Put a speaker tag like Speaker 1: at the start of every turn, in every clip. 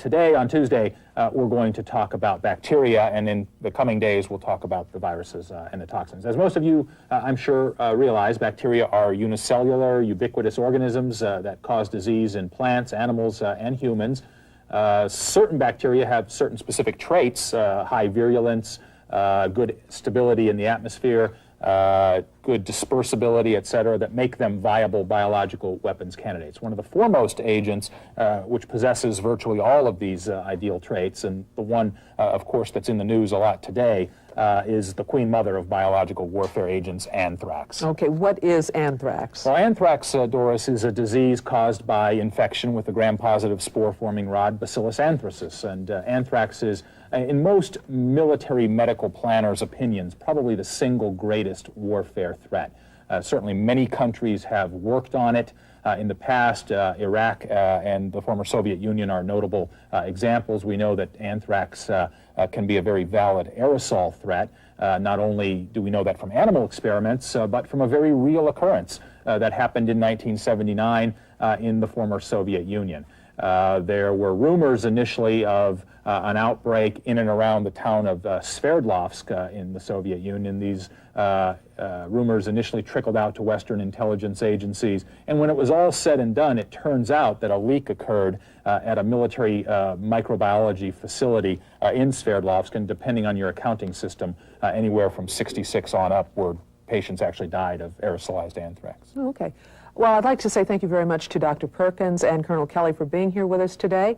Speaker 1: today, on Tuesday, we're going to talk about bacteria, and in the coming days, we'll talk about the viruses and the toxins. As most of you, I'm sure, realize, bacteria are unicellular, ubiquitous organisms that cause disease in plants, animals, and humans. Certain bacteria have certain specific traits, high virulence, good stability in the atmosphere, good dispersibility, et cetera, that make them viable biological weapons candidates. One of the foremost agents which possesses virtually all of these ideal traits, and the one, of course, that's in the news a lot today, is the queen mother of biological warfare agents, anthrax.
Speaker 2: Okay, what is anthrax?
Speaker 1: Well, anthrax, Doris, is a disease caused by infection with the gram-positive spore-forming rod Bacillus anthracis, and anthrax is, in most military medical planners' opinions, probably the single greatest warfare threat. Certainly many countries have worked on it in the past. Iraq and the former Soviet Union are notable examples. We know that anthrax can be a very valid aerosol threat. Not only do we know that from animal experiments, but from a very real occurrence that happened in 1979 in the former Soviet Union. There were rumors initially of an outbreak in and around the town of Sverdlovsk in the Soviet Union. These rumors initially trickled out to Western intelligence agencies, and when it was all said and done, it turns out that a leak occurred at a military microbiology facility in Sverdlovsk, and depending on your accounting system, anywhere from 66 on upward, patients actually died of aerosolized anthrax.
Speaker 2: Oh, okay. Well, I'd like to say thank you very much to Dr. Perkins and Colonel Kelly for being here with us today.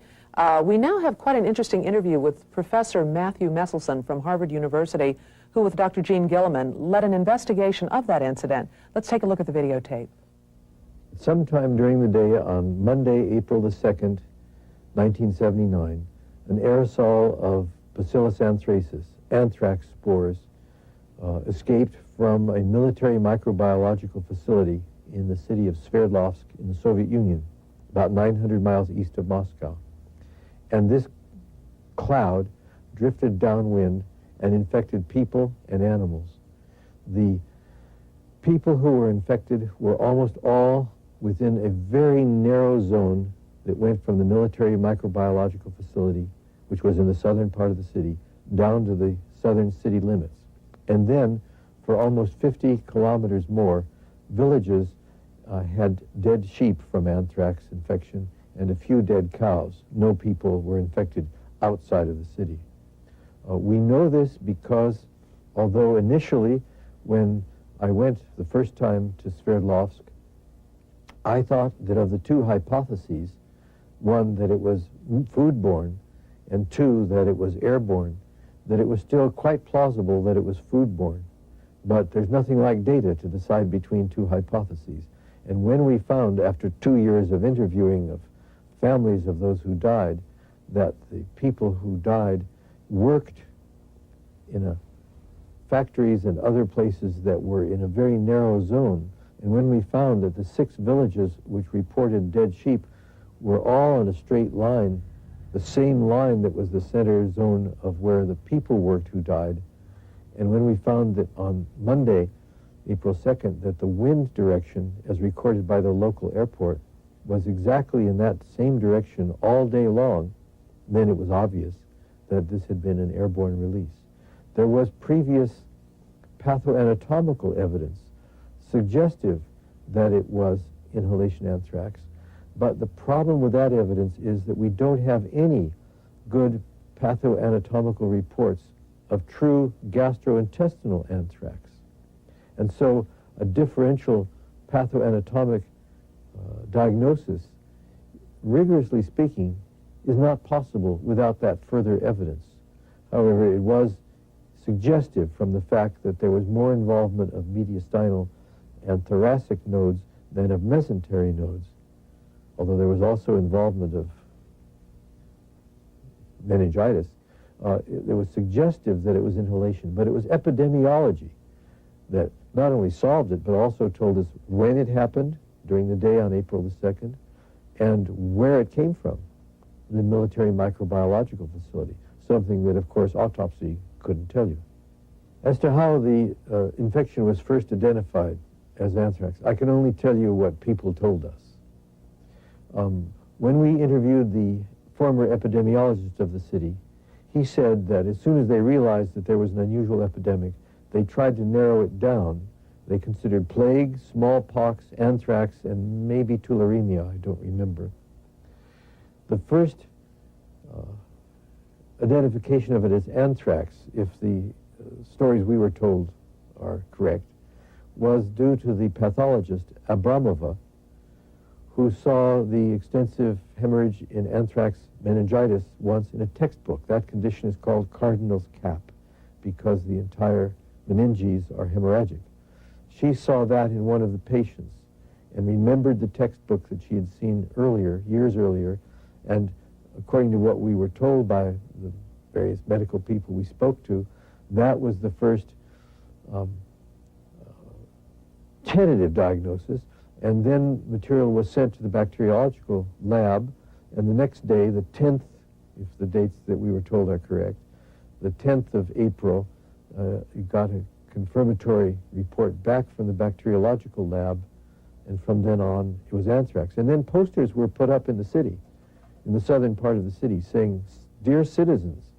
Speaker 2: We now have quite an interesting interview with Professor Matthew Meselson from Harvard University, who with Dr. Gene Gilliman led an investigation of that incident. Let's take a look at the videotape.
Speaker 3: Sometime during the day on Monday, April the 2nd, 1979, an aerosol of Bacillus anthrax spores, escaped from a military microbiological facility in the city of Sverdlovsk in the Soviet Union, about 900 miles east of Moscow. And this cloud drifted downwind and infected people and animals. The people who were infected were almost all within a very narrow zone that went from the military microbiological facility, which was in the southern part of the city, down to the southern city limits. And then, for almost 50 kilometers more, villages had dead sheep from anthrax infection and a few dead cows. No people were infected outside of the city. We know this because, although initially, when I went the first time to Sverdlovsk, I thought that of the two hypotheses, one, that it was foodborne, and two, that it was airborne, that it was still quite plausible that it was foodborne. But there's nothing like data to decide between two hypotheses. And when we found, after 2 years of interviewing of families of those who died, that the people who died worked in factories and other places that were in a very narrow zone, and when we found that the 6 villages which reported dead sheep were all in a straight line, the same line that was the center zone of where the people worked who died, and when we found that on Monday, April 2nd, that the wind direction, as recorded by the local airport, was exactly in that same direction all day long, then it was obvious that this had been an airborne release. There was previous pathoanatomical evidence suggestive that it was inhalation anthrax, but the problem with that evidence is that we don't have any good pathoanatomical reports of true gastrointestinal anthrax. And so a differential pathoanatomic diagnosis, rigorously speaking, is not possible without that further evidence. However, it was suggestive from the fact that there was more involvement of mediastinal and thoracic nodes than of mesentery nodes, although there was also involvement of meningitis. It was suggestive that it was inhalation, but it was epidemiology that not only solved it, but also told us when it happened during the day on April the 2nd and where it came from, the military microbiological facility, something that, of course, autopsy couldn't tell you. As to how the infection was first identified as anthrax, I can only tell you what people told us. When we interviewed the former epidemiologist of the city. He said that as soon as they realized that there was an unusual epidemic, they tried to narrow it down. They considered plague, smallpox, anthrax, and maybe tularemia, I don't remember. The first identification of it as anthrax, if the stories we were told are correct, was due to the pathologist Abramova, who saw the extensive hemorrhage in anthrax meningitis once in a textbook. That condition is called Cardinal's cap because the entire meninges are hemorrhagic. She saw that in one of the patients and remembered the textbook that she had seen earlier, years earlier, and according to what we were told by the various medical people we spoke to, that was the first tentative diagnosis, and then material was sent to the bacteriological lab, and the next day, the 10th, if the dates that we were told are correct, the 10th of April, it got a confirmatory report back from the bacteriological lab, and from then on, it was anthrax. And then posters were put up in the city, in the southern part of the city, saying, "Dear citizens,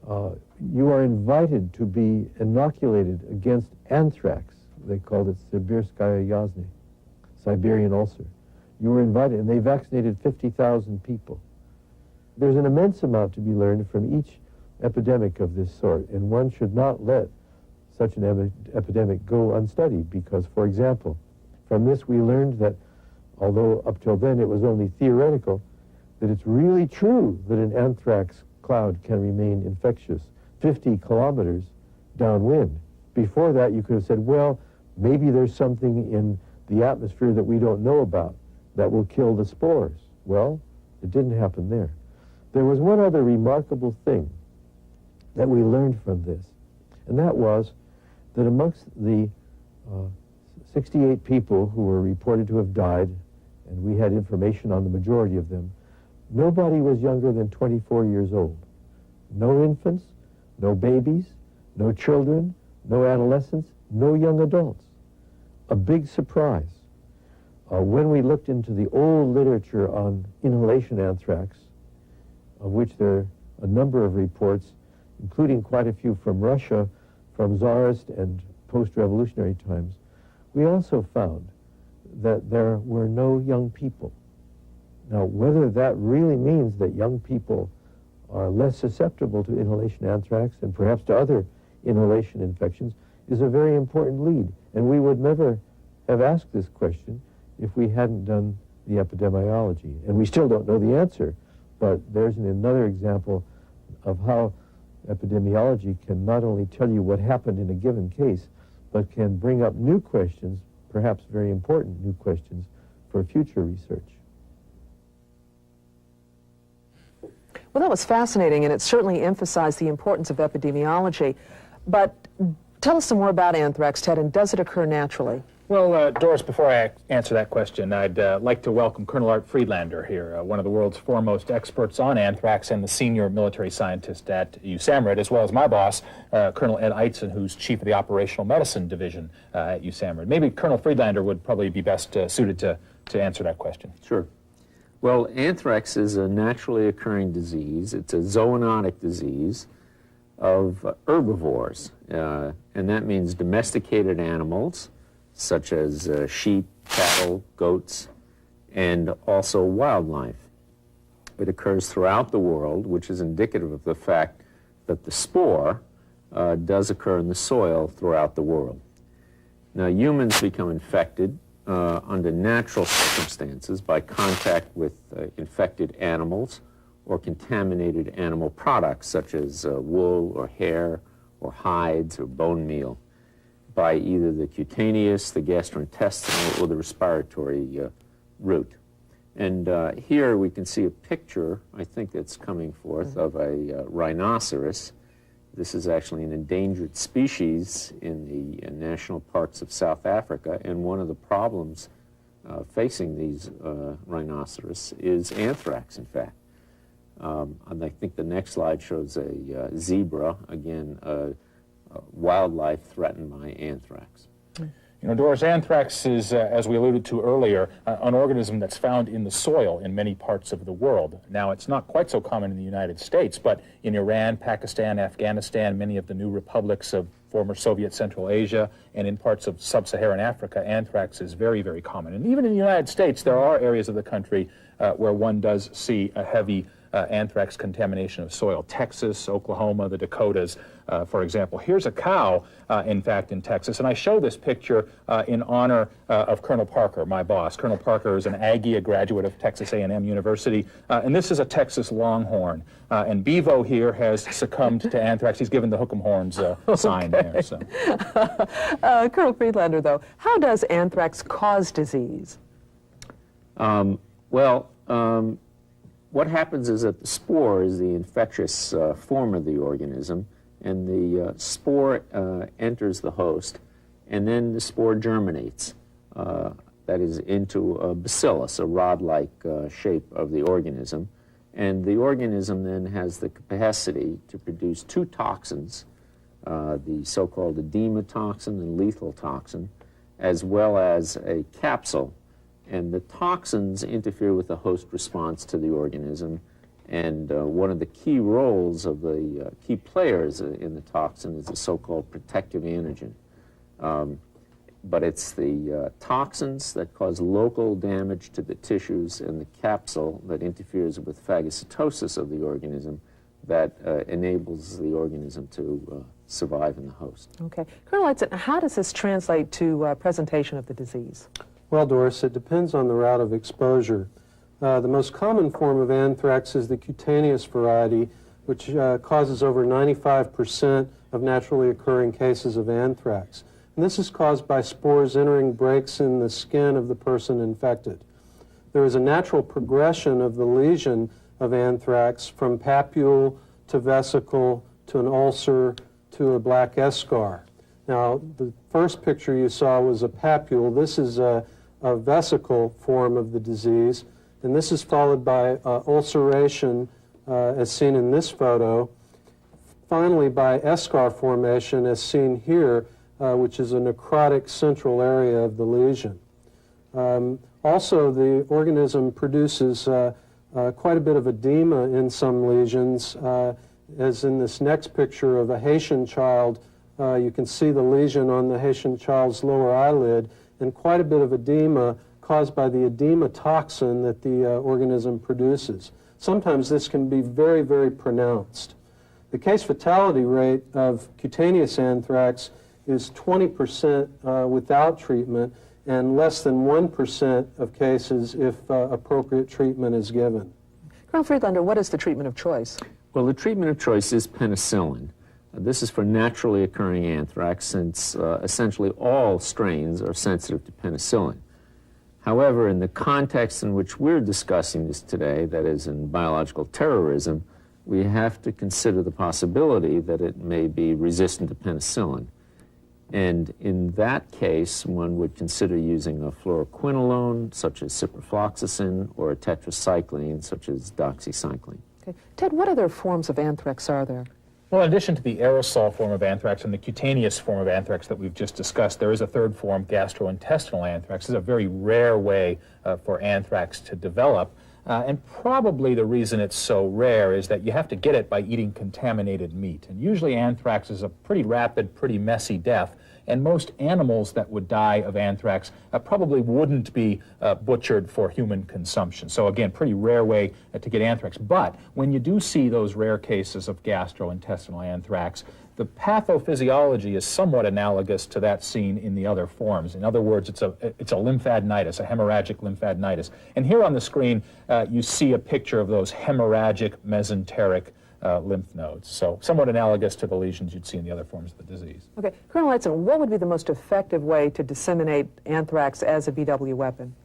Speaker 3: you are invited to be inoculated against anthrax." They called it Sibirskaya Yazny, Siberian ulcer. You were invited, and they vaccinated 50,000 people. There's an immense amount to be learned from each epidemic of this sort, and one should not let such an epidemic go unstudied because, for example, from this we learned that, although up till then it was only theoretical, that it's really true that an anthrax cloud can remain infectious 50 kilometers downwind. Before that, you could have said, well, maybe there's something in the atmosphere that we don't know about that will kill the spores. Well, it didn't happen there. There was one other remarkable thing that we learned from this, and that was that amongst the 68 people who were reported to have died, and we had information on the majority of them, nobody was younger than 24 years old. No infants, no babies, no children, no adolescents, no young adults. A big surprise. When we looked into the old literature on inhalation anthrax, of which there are a number of reports, including quite a few from Russia, from Tsarist and post-revolutionary times, we also found that there were no young people. Now, whether that really means that young people are less susceptible to inhalation anthrax and perhaps to other inhalation infections is a very important lead. And we would never have asked this question if we hadn't done the epidemiology. And we still don't know the answer, but there's another example of how epidemiology can not only tell you what happened in a given case, but can bring up new questions, perhaps very important new questions, for future research.
Speaker 2: Well, that was fascinating, and it certainly emphasized the importance of epidemiology. But tell us some more about anthrax, Ted, and does it occur naturally?
Speaker 1: Well, Doris, before I answer that question, I'd like to welcome Colonel Art Friedlander here, one of the world's foremost experts on anthrax and the senior military scientist at USAMRIID, as well as my boss, Colonel Ed Eitzen, who's chief of the Operational Medicine Division at USAMRIID. Maybe Colonel Friedlander would probably be best suited to answer that question.
Speaker 4: Sure. Well, anthrax is a naturally occurring disease. It's a zoonotic disease of herbivores, and that means domesticated animals, such as sheep, cattle, goats, and also wildlife. It occurs throughout the world, which is indicative of the fact that the spore does occur in the soil throughout the world. Now, humans become infected under natural circumstances by contact with infected animals or contaminated animal products, such as wool or hair or hides or bone meal, by either the cutaneous, the gastrointestinal, or the respiratory route. And here we can see a picture, I think that's coming forth, of a rhinoceros. This is actually an endangered species in the national parks of South Africa, and one of the problems facing these rhinoceros is anthrax, in fact. And I think the next slide shows a zebra, again, wildlife threatened by anthrax.
Speaker 1: You know, Doris, anthrax is, as we alluded to earlier, an organism that's found in the soil in many parts of the world. Now, it's not quite so common in the United States, but in Iran, Pakistan, Afghanistan, many of the new republics of former Soviet Central Asia, and in parts of sub-Saharan Africa, anthrax is very, very common. And even in the United States, there are areas of the country where one does see a heavy anthrax contamination of soil. Texas, Oklahoma, the Dakotas, for example. Here's a cow, in fact, in Texas, and I show this picture in honor of Colonel Parker, my boss. Colonel Parker is an Aggie, a graduate of Texas A&M University, and this is a Texas Longhorn. And Bevo here has succumbed to anthrax. He's given the hook 'em horns sign there. So.
Speaker 2: Colonel Friedlander, though, how does anthrax cause disease?
Speaker 4: What happens is that the spore is the infectious form of the organism, and the spore enters the host, and then the spore germinates, that is, into a bacillus, a rod-like shape of the organism. And the organism then has the capacity to produce two toxins, the so-called edema toxin and lethal toxin, as well as a capsule. And the toxins interfere with the host response to the organism. And one of the key roles of the key players in the toxin is the so-called protective antigen. But it's the toxins that cause local damage to the tissues and the capsule that interferes with phagocytosis of the organism that enables the organism to survive in the host.
Speaker 2: Okay. Colonel Edson, how does this translate to presentation of the disease?
Speaker 5: Well, Doris, it depends on the route of exposure. The most common form of anthrax is the cutaneous variety, which causes over 95% of naturally occurring cases of anthrax. And this is caused by spores entering breaks in the skin of the person infected. There is a natural progression of the lesion of anthrax from papule to vesicle to an ulcer to a black eschar. Now, the first picture you saw was a papule. This is a vesicle form of the disease, and this is followed by ulceration, as seen in this photo, finally by eschar formation, as seen here, which is a necrotic central area of the lesion. Also, the organism produces quite a bit of edema in some lesions, as in this next picture of a Haitian child. You can see the lesion on the Haitian child's lower eyelid, and quite a bit of edema caused by the edema toxin that the organism produces. Sometimes this can be very, very pronounced. The case fatality rate of cutaneous anthrax is 20% without treatment, and less than 1% of cases if appropriate treatment is given.
Speaker 2: Colonel Friedlander, what is the treatment of choice?
Speaker 4: Well, the treatment of choice is penicillin. This is for naturally occurring anthrax, since essentially all strains are sensitive to penicillin. However, in the context in which we're discussing this today, that is in biological terrorism, we have to consider the possibility that it may be resistant to penicillin. And in that case, one would consider using a fluoroquinolone, such as ciprofloxacin, or a tetracycline, such as doxycycline.
Speaker 2: Okay. Ted, what other forms of anthrax are there?
Speaker 1: Well, in addition to the aerosol form of anthrax and the cutaneous form of anthrax that we've just discussed, there is a third form, gastrointestinal anthrax. This is a very rare way for anthrax to develop. And probably the reason it's so rare is that you have to get it by eating contaminated meat. And usually anthrax is a pretty rapid, pretty messy death. And most animals that would die of anthrax probably wouldn't be butchered for human consumption. So again, pretty rare way to get anthrax. But when you do see those rare cases of gastrointestinal anthrax, the pathophysiology is somewhat analogous to that seen in the other forms. In other words, it's a lymphadenitis, a hemorrhagic lymphadenitis. And here on the screen, you see a picture of those hemorrhagic mesenteric lymph nodes. So somewhat analogous to the lesions you'd see in the other forms of the disease.
Speaker 2: Okay. Colonel Edson, what would be the most effective way to disseminate anthrax as a BW weapon?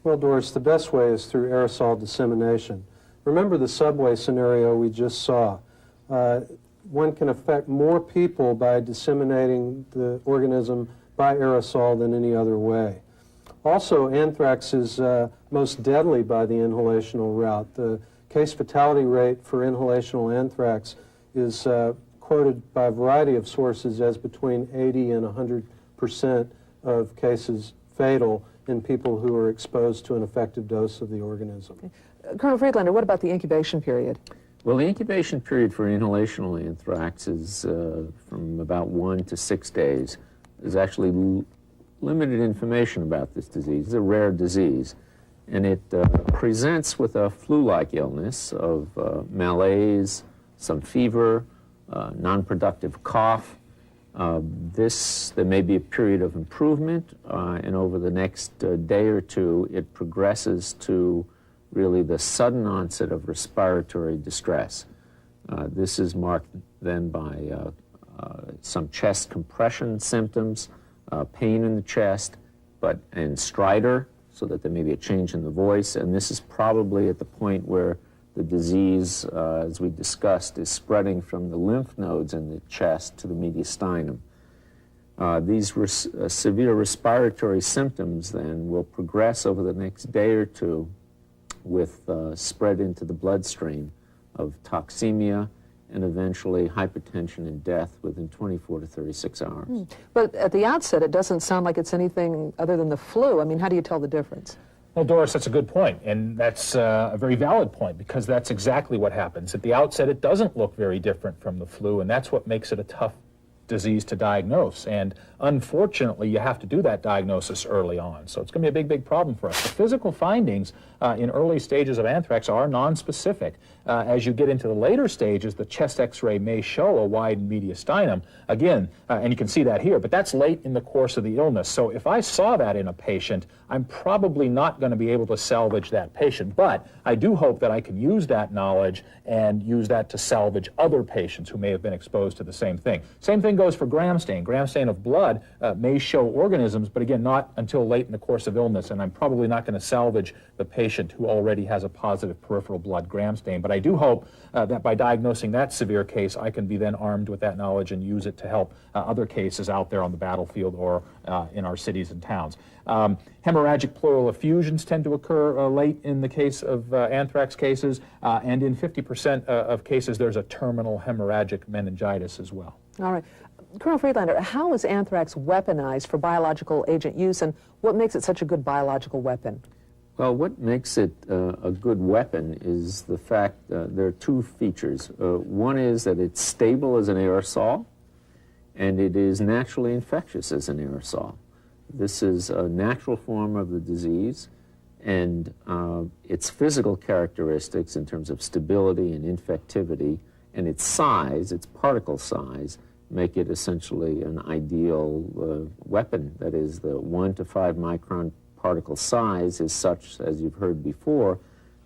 Speaker 5: Well, Doris, the best way is through aerosol dissemination. Remember the subway scenario we just saw. One can affect more people by disseminating the organism by aerosol than any other way. Also, anthrax is most deadly by the inhalational route. The case fatality rate for inhalational anthrax is quoted by a variety of sources as between 80 and 100% of cases fatal in people who are exposed to an effective dose of the organism.
Speaker 2: Colonel Friedlander, what about the incubation period?
Speaker 4: Well, the incubation period for inhalational anthrax is from about 1 to 6 days. There's actually limited information about this disease. It's a rare disease, and it presents with a flu-like illness of malaise, some fever, non-productive cough. There may be a period of improvement, and over the next day or two, it progresses to really the sudden onset of respiratory distress. This is marked then by some chest compression symptoms, pain in the chest, and stridor, so that there may be a change in the voice, and this is probably at the point where the disease, as we discussed, is spreading from the lymph nodes in the chest to the mediastinum. These severe respiratory symptoms then will progress over the next day or two with spread into the bloodstream of toxemia and eventually hypertension and death within 24 to 36 hours.
Speaker 2: But at the outset, it doesn't sound like it's anything other than the flu. I mean, how do you tell the difference?
Speaker 1: Well, Doris, that's a good point, and that's a very valid point, because that's exactly what happens. At the outset, it doesn't look very different from the flu, and that's what makes it a tough disease to diagnose. And unfortunately, you have to do that diagnosis early on. So it's going to be a big, big problem for us. The physical findings in early stages of anthrax are nonspecific. As you get into the later stages, the chest x-ray may show a widened mediastinum. Again, and you can see that here, but that's late in the course of the illness. So if I saw that in a patient, I'm probably not going to be able to salvage that patient. But I do hope that I can use that knowledge and use that to salvage other patients who may have been exposed to the same thing. Same thing goes for gram stain. Gram stain of blood may show organisms, but again, not until late in the course of illness, and I'm probably not going to salvage the patient who already has a positive peripheral blood gram stain. But I do hope that by diagnosing that severe case, I can be then armed with that knowledge and use it to help other cases out there on the battlefield or in our cities and towns. Hemorrhagic pleural effusions tend to occur late in the case of anthrax cases, and in 50% of cases, there's a terminal hemorrhagic meningitis as well.
Speaker 2: All right. Colonel Friedlander, how is anthrax weaponized for biological agent use, and what makes it such a good biological weapon?
Speaker 4: Well, what makes it a good weapon is the fact there are two features. One is that it's stable as an aerosol, and it is naturally infectious as an aerosol. This is a natural form of the disease, and its physical characteristics in terms of stability and infectivity and its size, its particle size, make it essentially an ideal weapon. That is, the 1 to 5 micron particle size is such, as you've heard before,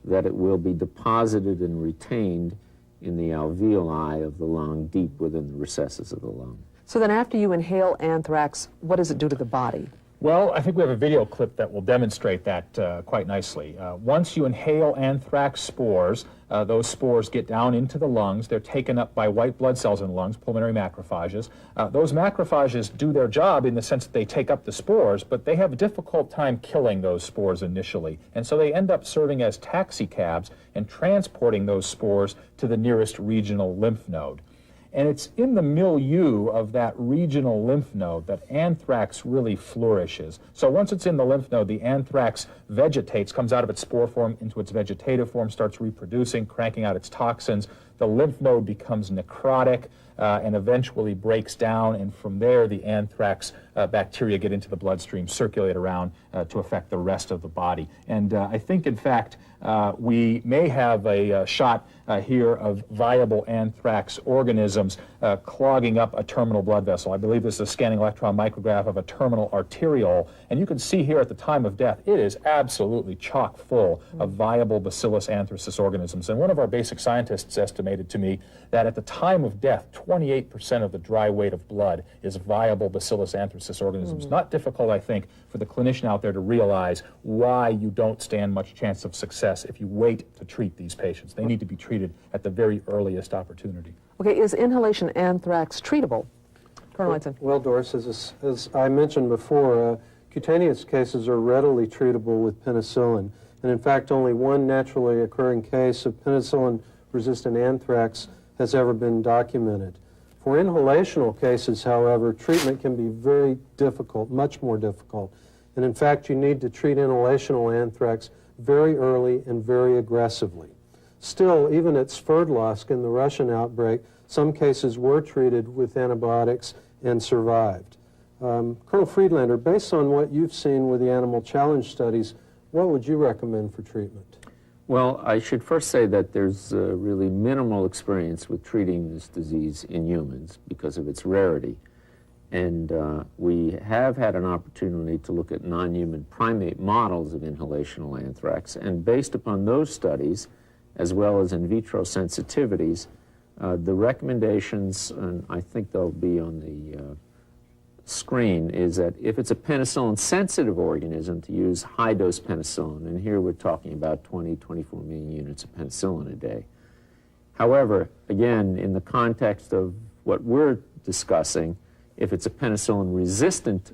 Speaker 4: that it will be deposited and retained in the alveoli of the lung, deep within the recesses of the lung.
Speaker 2: So then after you inhale anthrax, what does it do to the body?
Speaker 1: Well, I think we have a video clip that will demonstrate that quite nicely. Once you inhale anthrax spores, those spores get down into the lungs. They're taken up by white blood cells in the lungs, pulmonary macrophages. Those macrophages do their job in the sense that they take up the spores, but they have a difficult time killing those spores initially. And so they end up serving as taxicabs and transporting those spores to the nearest regional lymph node. And it's in the milieu of that regional lymph node that anthrax really flourishes. So once it's in the lymph node, the anthrax vegetates, comes out of its spore form into its vegetative form, starts reproducing, cranking out its toxins. The lymph node becomes necrotic and eventually breaks down, and from there the anthrax bacteria get into the bloodstream, circulate around to affect the rest of the body. And I think, in fact, we may have a shot here of viable anthrax organisms clogging up a terminal blood vessel. I believe this is a scanning electron micrograph of a terminal arteriole, and you can see here at the time of death, it is absolutely chock full of viable Bacillus anthracis organisms. And one of our basic scientists estimated to me that at the time of death, 28% of the dry weight of blood is viable Bacillus anthracis organisms. Not difficult, I think, for the clinician out there to realize why you don't stand much chance of success if you wait to treat these patients. They need to be treated at the very earliest opportunity.
Speaker 2: Okay, is inhalation anthrax treatable? Colonel Edson.
Speaker 5: Well, Doris, as I mentioned before, cutaneous cases are readily treatable with penicillin. And in fact, only one naturally occurring case of penicillin-resistant anthrax has ever been documented. For inhalational cases, however, treatment can be very difficult, much more difficult. And in fact, you need to treat inhalational anthrax very early and very aggressively. Still, even at Sverdlovsk in the Russian outbreak, some cases were treated with antibiotics and survived. Colonel Friedlander, based on what you've seen with the animal challenge studies, what would you recommend for treatment?
Speaker 4: Well, I should first say that there's really minimal experience with treating this disease in humans because of its rarity. And we have had an opportunity to look at non-human primate models of inhalational anthrax, and based upon those studies, as well as in vitro sensitivities, the recommendations, and I think they'll be on the screen, is that if it's a penicillin-sensitive organism, to use high-dose penicillin, and here we're talking about 24 million units of penicillin a day. However, again, in the context of what we're discussing, if it's a penicillin-resistant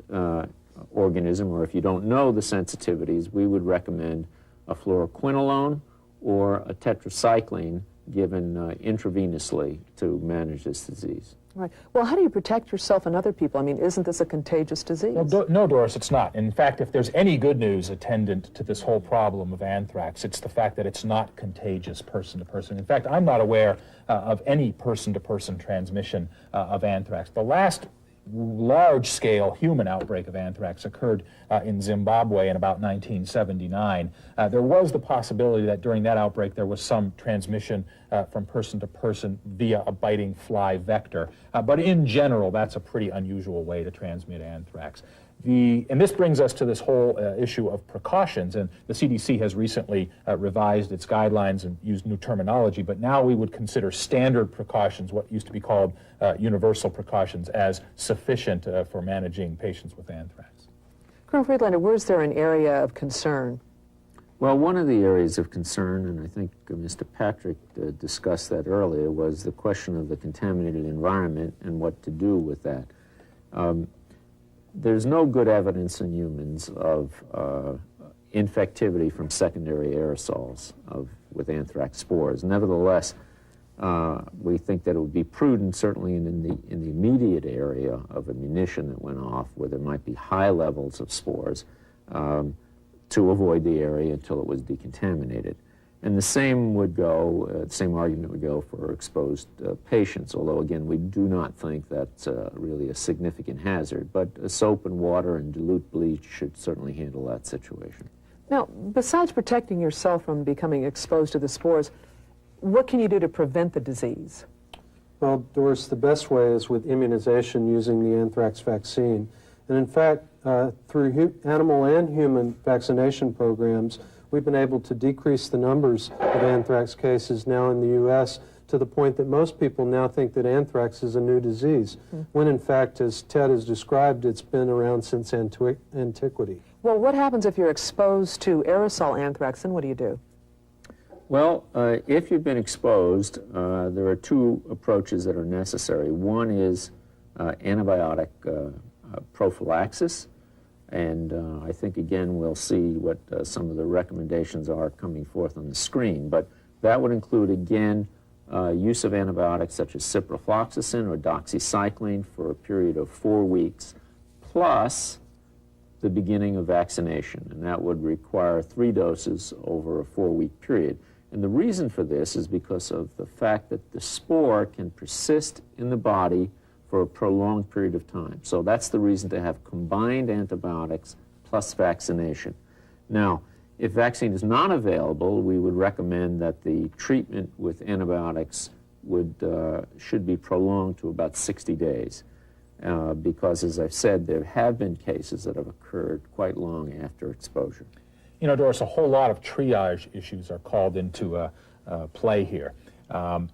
Speaker 4: organism, or if you don't know the sensitivities, we would recommend a fluoroquinolone or a tetracycline given intravenously to manage this disease.
Speaker 2: Right. Well, how do you protect yourself and other people? I mean, isn't this a contagious disease?
Speaker 1: Well, no, Doris, it's not. In fact, if there's any good news attendant to this whole problem of anthrax, it's the fact that it's not contagious person to person. In fact, I'm not aware of any person-to-person transmission of anthrax. The last large-scale human outbreak of anthrax occurred in Zimbabwe in about 1979. There was the possibility that during that outbreak there was some transmission from person to person via a biting fly vector. But in general, that's a pretty unusual way to transmit anthrax. And this brings us to this whole issue of precautions, and the CDC has recently revised its guidelines and used new terminology, but now we would consider standard precautions, what used to be called universal precautions, as sufficient for managing patients with anthrax.
Speaker 2: Colonel Friedlander, where's there an area of concern?
Speaker 4: Well, one of the areas of concern, and I think Mr. Patrick discussed that earlier, was the question of the contaminated environment and what to do with that. There's no good evidence in humans of infectivity from secondary aerosols with anthrax spores. Nevertheless, we think that it would be prudent, certainly in the immediate area of a munition that went off, where there might be high levels of spores, to avoid the area until it was decontaminated. And the same argument would go for exposed patients, although again, we do not think that's really a significant hazard. But soap and water and dilute bleach should certainly handle that situation.
Speaker 2: Now, besides protecting yourself from becoming exposed to the spores, what can you do to prevent the disease?
Speaker 5: Well, Doris, the best way is with immunization using the anthrax vaccine. And in fact, through animal and human vaccination programs, we've been able to decrease the numbers of anthrax cases now in the U.S. to the point that most people now think that anthrax is a new disease, when in fact, as Ted has described, it's been around since antiquity.
Speaker 2: Well, what happens if you're exposed to aerosol anthrax, and what do you do?
Speaker 4: Well, if you've been exposed, there are two approaches that are necessary. One is antibiotic prophylaxis, and I think, again, we'll see what some of the recommendations are coming forth on the screen. But that would include, again, use of antibiotics such as ciprofloxacin or doxycycline for a period of 4 weeks, plus the beginning of vaccination. And that would require 3 doses over a 4-week period. And the reason for this is because of the fact that the spore can persist in the body for a prolonged period of time. So that's the reason to have combined antibiotics plus vaccination. Now, if vaccine is not available, we would recommend that the treatment with antibiotics should be prolonged to about 60 days. Because, as I've said, there have been cases that have occurred quite long after exposure.
Speaker 1: You know, Doris, a whole lot of triage issues are called into play here.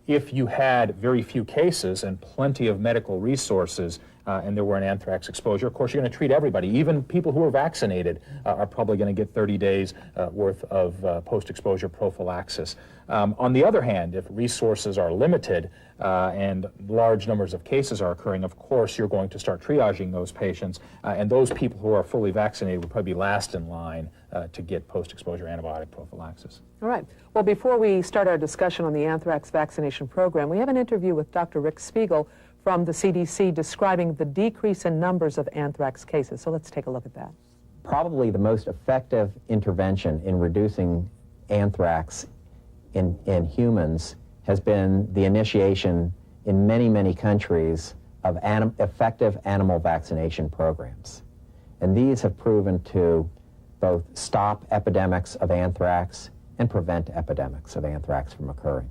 Speaker 1: If you had very few cases and plenty of medical resources and there were an anthrax exposure, of course, you're going to treat everybody. Even people who are vaccinated are probably going to get 30 days worth of post-exposure prophylaxis. On the other hand, if resources are limited and large numbers of cases are occurring, of course, you're going to start triaging those patients, and those people who are fully vaccinated will probably be last in line to get post-exposure antibiotic prophylaxis.
Speaker 2: All right. Well, before we start our discussion on the anthrax vaccination program, we have an interview with Dr. Rick Spiegel from the CDC describing the decrease in numbers of anthrax cases. So let's take a look at that.
Speaker 6: Probably the most effective intervention in reducing anthrax in humans has been the initiation in many, many countries of effective animal vaccination programs. And these have proven to both stop epidemics of anthrax and prevent epidemics of anthrax from occurring.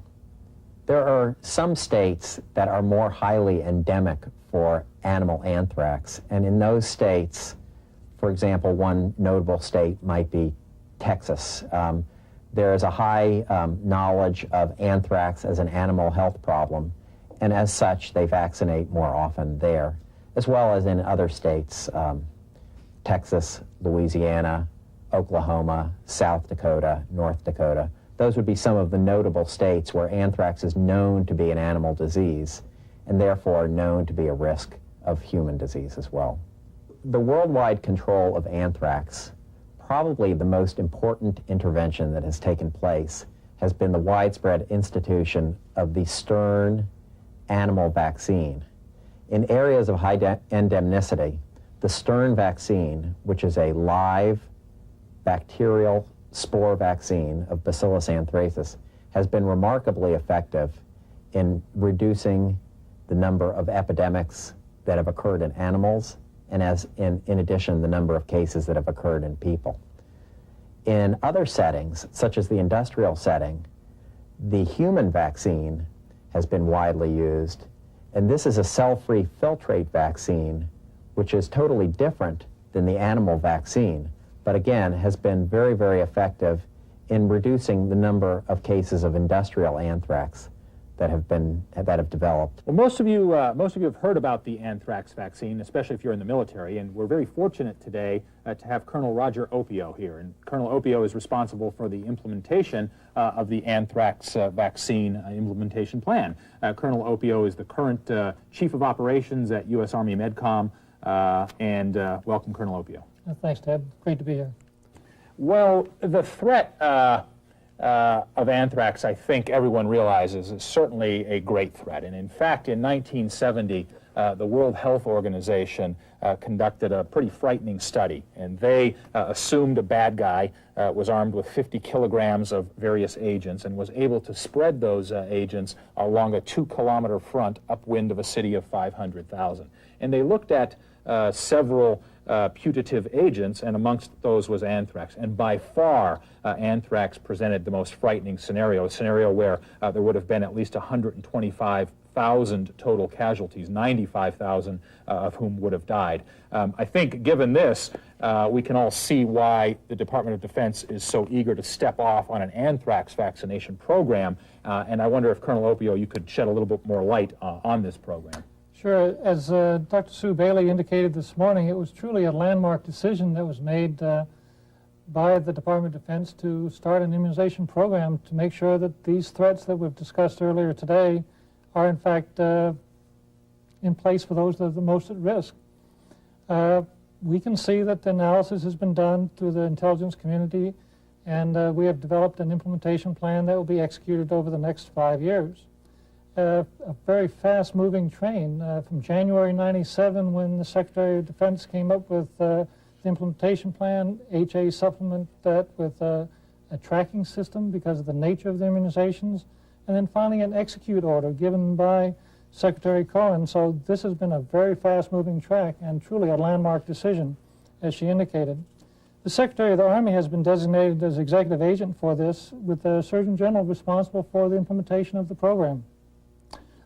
Speaker 6: There are some states that are more highly endemic for animal anthrax, and in those states, for example, one notable state might be Texas. There is a high knowledge of anthrax as an animal health problem, and as such, they vaccinate more often there, as well as in other states, Texas, Louisiana, Oklahoma, South Dakota, North Dakota. Those would be some of the notable states where anthrax is known to be an animal disease, and therefore known to be a risk of human disease as well. The worldwide control of anthrax, probably the most important intervention that has taken place, has been the widespread institution of the Stern animal vaccine. In areas of high endemicity, the Stern vaccine, which is a live bacterial spore vaccine of Bacillus anthracis, has been remarkably effective in reducing the number of epidemics that have occurred in animals, and in addition, the number of cases that have occurred in people. In other settings, such as the industrial setting, the human vaccine has been widely used, and this is a cell-free filtrate vaccine, which is totally different than the animal vaccine, but again, has been very, very effective in reducing the number of cases of industrial anthrax that have developed.
Speaker 1: Well, most of you have heard about the anthrax vaccine, especially if you're in the military, and we're very fortunate today to have Colonel Roger Opio here. And Colonel Opio is responsible for the implementation of the anthrax vaccine implementation plan. Colonel Opio is the current Chief of Operations at U.S. Army MedCom, and welcome, Colonel Opio.
Speaker 7: Thanks, Ted. Great to be here.
Speaker 1: Well, the threat of anthrax, I think everyone realizes, is certainly a great threat. And in fact, in 1970, the World Health Organization conducted a pretty frightening study, and they assumed a bad guy was armed with 50 kilograms of various agents and was able to spread those agents along a 2-kilometer front upwind of a city of 500,000. And they looked at several putative agents, and amongst those was anthrax. And by far, anthrax presented the most frightening scenario, a scenario where there would have been at least 125,000 total casualties, 95,000 of whom would have died. I think, given this, we can all see why the Department of Defense is so eager to step off on an anthrax vaccination program. And I wonder if, Colonel Opio, you could shed a little bit more light on this program.
Speaker 7: Sure. As Dr. Sue Bailey indicated this morning, it was truly a landmark decision that was made by the Department of Defense to start an immunization program to make sure that these threats that we've discussed earlier today are in fact in place for those that are the most at risk. We can see that the analysis has been done through the intelligence community, and we have developed an implementation plan that will be executed over the next 5 years. A very fast-moving train. From January '97, when the Secretary of Defense came up with the implementation plan, HA supplement that with a tracking system because of the nature of the immunizations, and then finally an execute order given by Secretary Cohen. So this has been a very fast-moving track and truly a landmark decision, as she indicated. The Secretary of the Army has been designated as executive agent for this, with the Surgeon General responsible for the implementation of the program.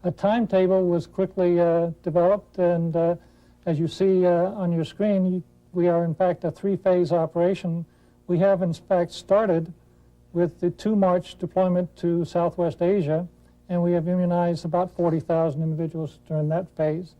Speaker 7: A timetable was quickly developed, and as you see on your screen, we are in fact a 3-phase operation. We have in fact started with the 2-March deployment to Southwest Asia, and we have immunized about 40,000 individuals during that phase.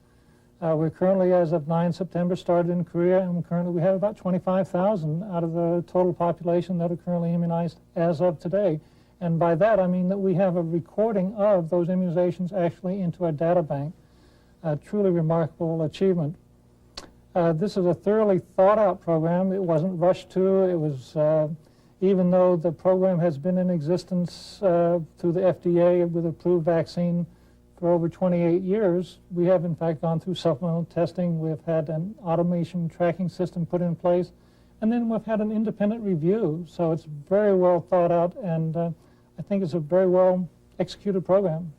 Speaker 7: We're currently, as of 9 September, started in Korea, and currently we have about 25,000 out of the total population that are currently immunized as of today. And by that, I mean that we have a recording of those immunizations actually into our data bank. A truly remarkable achievement. This is a thoroughly thought-out program. It wasn't rushed to. It was, even though the program has been in existence through the FDA with approved vaccine for over 28 years, we have in fact gone through supplemental testing. We've had an automation tracking system put in place, and then we've had an independent review. So it's very well thought out, and I think it's a very well executed program.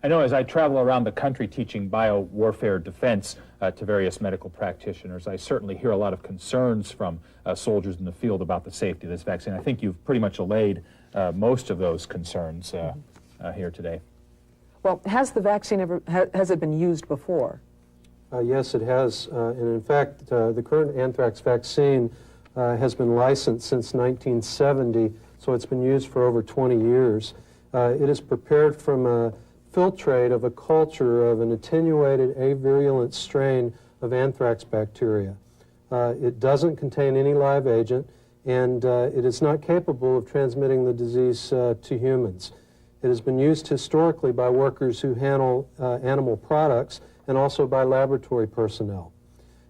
Speaker 1: I know as I travel around the country teaching biowarfare defense to various medical practitioners, I certainly hear a lot of concerns from soldiers in the field about the safety of this vaccine. I think you've pretty much allayed most of those concerns here today.
Speaker 2: Well, has the vaccine has it been used before?
Speaker 5: Yes, it has. And in fact, the current anthrax vaccine has been licensed since 1970, so it's been used for over 20 years. It is prepared from a filtrate of a culture of an attenuated avirulent strain of anthrax bacteria. It doesn't contain any live agent, and it is not capable of transmitting the disease to humans. It has been used historically by workers who handle animal products and also by laboratory personnel.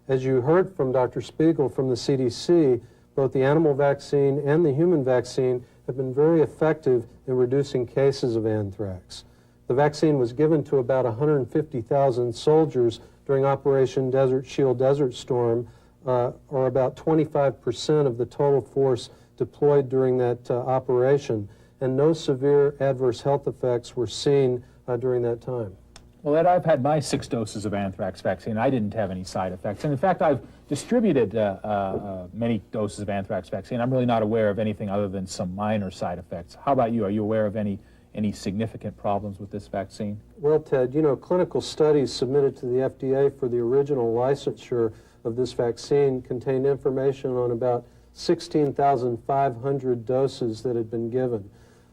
Speaker 5: As you heard from Dr. Spiegel from the CDC, both the animal vaccine and the human vaccine have been very effective in reducing cases of anthrax. The vaccine was given to about 150,000 soldiers during Operation Desert Shield Desert Storm, or about 25% of the total force deployed during that operation, and no severe adverse health effects were seen during that time.
Speaker 1: Well, Ed, I've had my 6 doses of anthrax vaccine. I didn't have any side effects. And in fact, I've distributed many doses of anthrax vaccine. I'm really not aware of anything other than some minor side effects. How about you? Are you aware of any significant problems with this vaccine?
Speaker 5: Well, Ted, you know, clinical studies submitted to the FDA for the original licensure of this vaccine contained information on about 16,500 doses that had been given.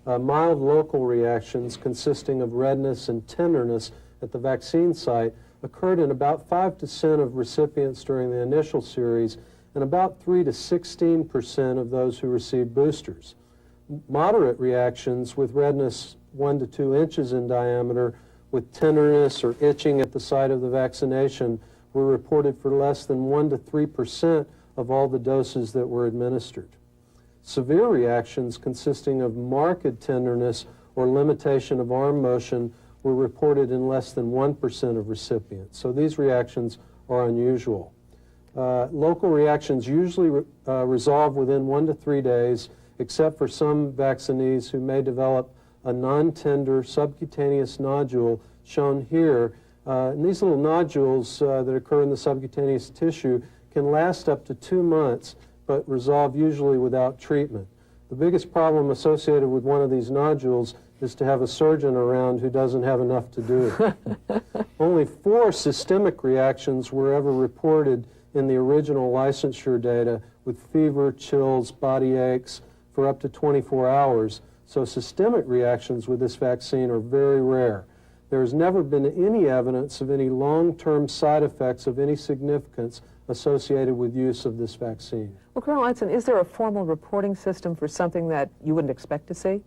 Speaker 5: Mild local reactions consisting of redness and tenderness at the vaccine site occurred in about 5% of recipients during the initial series and about 3 to 16% of those who received boosters. Moderate reactions with redness 1 to 2 inches in diameter with tenderness or itching at the site of the vaccination were reported for less than 1 to 3% of all the doses that were administered. Severe reactions consisting of marked tenderness or limitation of arm motion were reported in less than 1% of recipients. So these reactions are unusual. Local reactions usually resolve within 1 to 3 days, except for some vaccinees who may develop a non-tender subcutaneous nodule shown here. And these little nodules that occur in the subcutaneous tissue can last up to 2 months, but resolve usually without treatment. The biggest problem associated with one of these nodules is to have a surgeon around who doesn't have enough to do. Only 4 systemic reactions were ever reported in the original licensure data, with fever, chills, body aches for up to 24 hours. So systemic reactions with this vaccine are very rare. There has never been any evidence of any long-term side effects of any significance associated with use of this vaccine.
Speaker 2: Well, Colonel Edson, is there a formal reporting system for something that you wouldn't expect to see?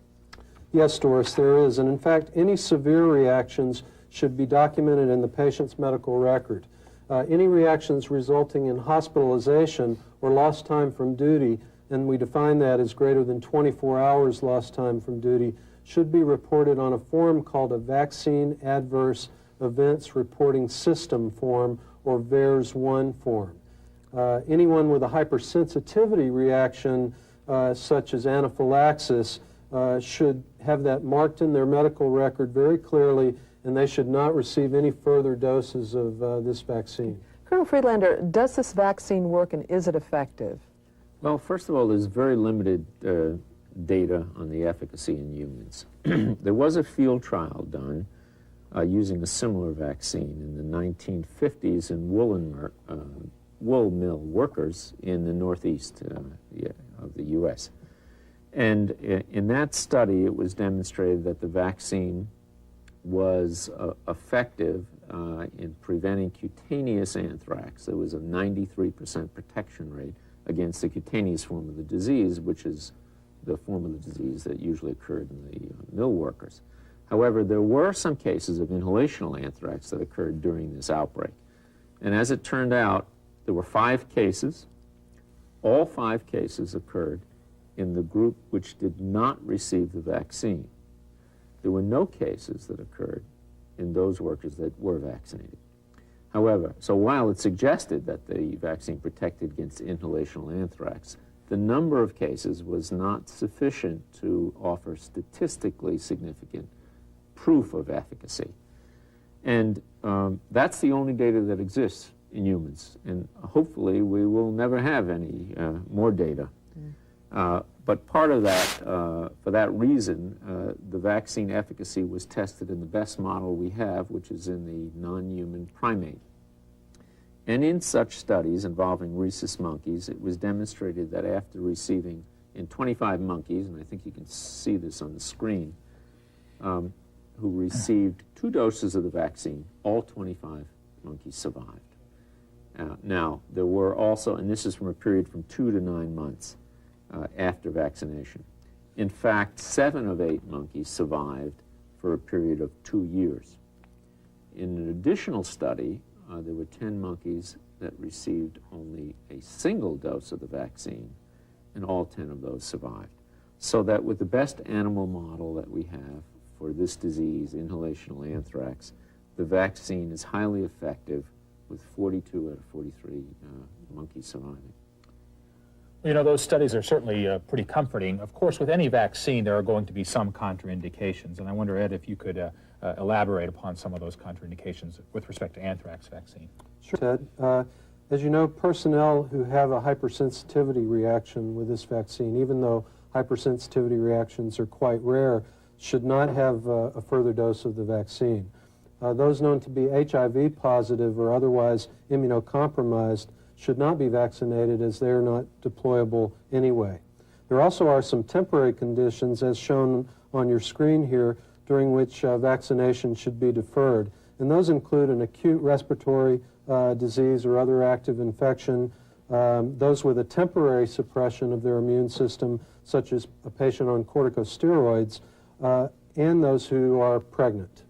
Speaker 5: Yes, Doris, there is. And in fact, any severe reactions should be documented in the patient's medical record. Any reactions resulting in hospitalization or lost time from duty, and we define that as greater than 24 hours lost time from duty, should be reported on a form called a Vaccine Adverse Events Reporting System form, or VAERS-1 form. Anyone with a hypersensitivity reaction, such as anaphylaxis, should have that marked in their medical record very clearly, and they should not receive any further doses of this vaccine.
Speaker 2: Colonel Friedlander, does this vaccine work and is it effective?
Speaker 4: Well, first of all, there's very limited data on the efficacy in humans. There was a field trial done using a similar vaccine in the 1950s in wool mill workers in the northeast of the U.S. And in that study, it was demonstrated that the vaccine was effective in preventing cutaneous anthrax. There was a 93% protection rate against the cutaneous form of the disease, which is the form of the disease that usually occurred in the mill workers. However, there were some cases of inhalational anthrax that occurred during this outbreak. And as it turned out, there were 5 cases. All 5 cases occurred in the group which did not receive the vaccine. There were no cases that occurred in those workers that were vaccinated. However, so while it suggested that the vaccine protected against inhalational anthrax, the number of cases was not sufficient to offer statistically significant proof of efficacy. And that's the only data that exists in humans. And hopefully we will never have any more data. But part of that, for that reason, the vaccine efficacy was tested in the best model we have, which is in the non-human primate. And in such studies involving rhesus monkeys, it was demonstrated that after receiving, in 25 monkeys, and I think you can see this on the screen, who received 2 doses of the vaccine, all 25 monkeys survived. Now, there were also, and this is from a period from 2 to 9 months after vaccination. In fact, 7 of 8 monkeys survived for a period of 2 years. In an additional study, there were 10 monkeys that received only a single dose of the vaccine, and all 10 of those survived. So that with the best animal model that we have for this disease, inhalational anthrax, the vaccine is highly effective with 42 out of 43 monkeys surviving.
Speaker 1: You know, those studies are certainly pretty comforting. Of course, with any vaccine, there are going to be some contraindications, and I wonder, Ed, if you could elaborate upon some of those contraindications with respect to anthrax vaccine.
Speaker 5: Sure, Ted. As you know, personnel who have a hypersensitivity reaction with this vaccine, even though hypersensitivity reactions are quite rare, should not have a further dose of the vaccine. Those known to be HIV positive or otherwise immunocompromised should not be vaccinated, as they are not deployable anyway. There also are some temporary conditions, as shown on your screen here, during which vaccination should be deferred. And those include an acute respiratory disease or other active infection, those with a temporary suppression of their immune system, such as a patient on corticosteroids, and those who are pregnant.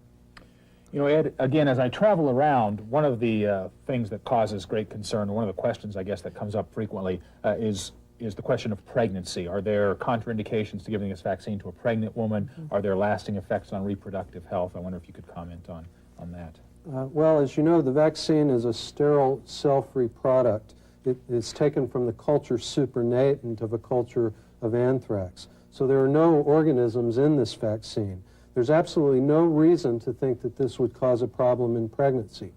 Speaker 1: You know, Ed, again, as I travel around, one of the things that causes great concern, one of the questions, I guess, that comes up frequently is the question of pregnancy. Are there contraindications to giving this vaccine to a pregnant woman? Are there lasting effects on reproductive health? I wonder if you could comment on that.
Speaker 5: Well, as you know, the vaccine is a sterile, cell-free product. It is taken from the culture supernatant of a culture of anthrax. So there are no organisms in this vaccine. There's absolutely no reason to think that this would cause a problem in pregnancy.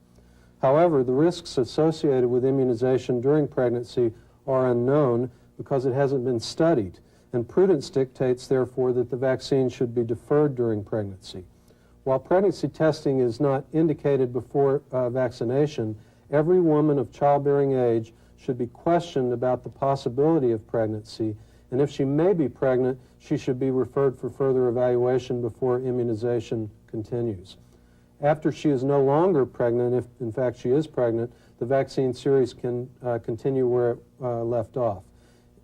Speaker 5: However, the risks associated with immunization during pregnancy are unknown because it hasn't been studied, and prudence dictates, therefore, that the vaccine should be deferred during pregnancy. While pregnancy testing is not indicated before vaccination, every woman of childbearing age should be questioned about the possibility of pregnancy, and if she may be pregnant, she should be referred for further evaluation before immunization continues. After she is no longer pregnant, if in fact she is pregnant, the vaccine series can continue where it left off.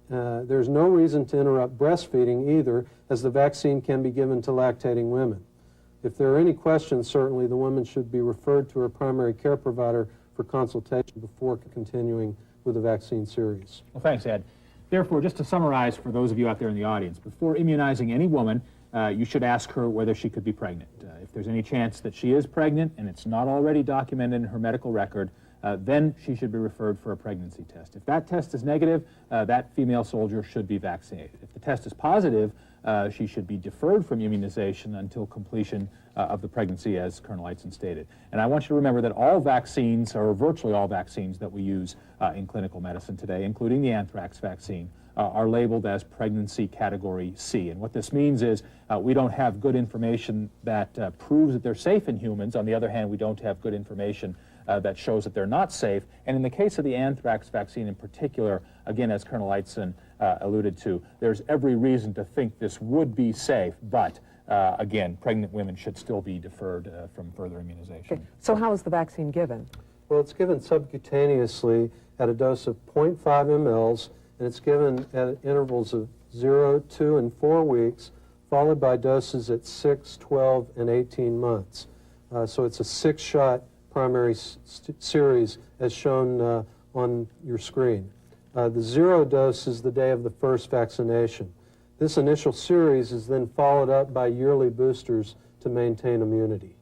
Speaker 5: There's no reason to interrupt breastfeeding either, as the vaccine can be given to lactating women. If there are any questions, certainly the woman should be referred to her primary care provider for consultation before continuing with the vaccine series.
Speaker 1: Well, thanks, Ed. Therefore, just to summarize for those of you out there in the audience, before immunizing any woman, you should ask her whether she could be pregnant. If there's any chance that she is pregnant and it's not already documented in her medical record, then she should be referred for a pregnancy test. If that test is negative, that female soldier should be vaccinated. If the test is positive, she should be deferred from immunization until completion of the pregnancy, as Colonel Eitzen stated. And I want you to remember that all vaccines, or virtually all vaccines that we use in clinical medicine today, including the anthrax vaccine, are labeled as pregnancy category C. And what this means is we don't have good information that proves that they're safe in humans. On the other hand, we don't have good information that shows that they're not safe. And in the case of the anthrax vaccine in particular, again, as Colonel Eitzen alluded to, there's every reason to think this would be safe, but again, pregnant women should still be deferred from further immunization.
Speaker 2: Okay. So how is the vaccine given?
Speaker 5: Well, it's given subcutaneously at a dose of 0.5 mLs, and it's given at intervals of 0, 2, and 4 weeks, followed by doses at 6, 12, and 18 months. So it's a 6-shot primary series, as shown on your screen. The 0 dose is the day of the first vaccination. This initial series is then followed up by yearly boosters to maintain immunity.